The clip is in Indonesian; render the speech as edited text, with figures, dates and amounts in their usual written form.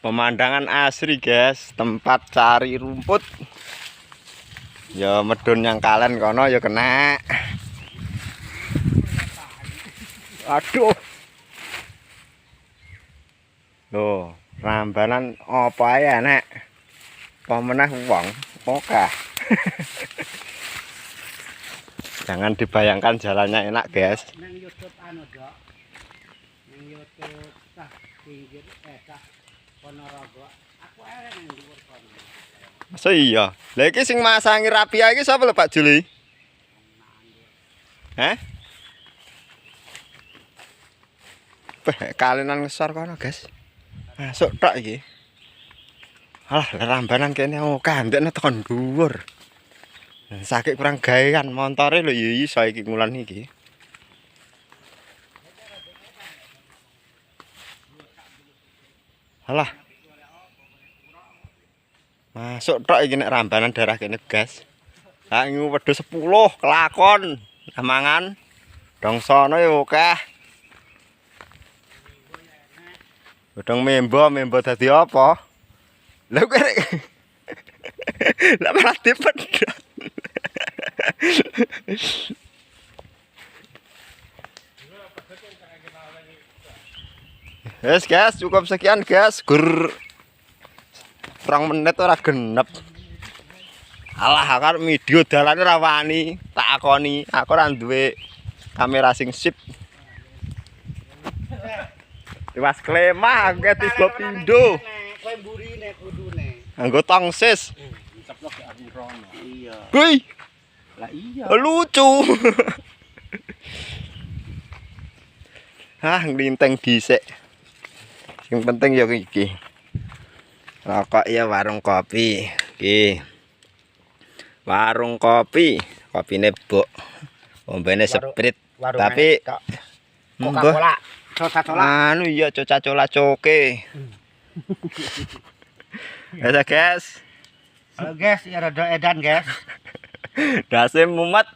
Pemandangan asri guys, tempat cari rumput. Ya medun yang kalen kono ya kena. Aduh. Loh, rambanan apa ya nek? Pemenah wong, oke. Jangan dibayangkan jalannya enak guys. Nang YouTube anu dok, nang YouTube tah pinggir tah Ponorogo. Aku ae nang dhuwur kono. Masa iya? Lah iki sing masangi rapia iki sapa lho Pak Juli? Hah? Kalinan ngesor kono guys. Masuk tok iki. Alah, rambanan kene oke ndekne tekan dhuwur. Sakit kurang gawean montore lho ya iso iki ngulan iki. Alah. Masuk tok iki nek rambanan daerah kene gas. Ha ngu wedhus 10 kelakon. Mangan dongsono ya akeh. Godhong membo dadi apa? Lah kok lah malah dipedhot. Yes guys, cukup sekian guys. Gur 2 menit ora genep. Alah akar video dalane ora wani, tak akoni. Aku ora duwe kamera sing sip. Diwas klemah akeh 3 pindho. Kowe mburine kudune. Anggo tongsis. Ceplok ke aku rono. Iya. Wih, Lah iya. lucu. Hah, nglinteng dhisik. Yang penting ya iki. Rokok ya warung kopi. Iki. Warung kopi, kopine buk. Ombene sprit. Tapi Coca-Cola. Coca-Cola. anu iya coca-cola coke. Ya guys. Halo guys, ya rada edan guys. Dase mumet.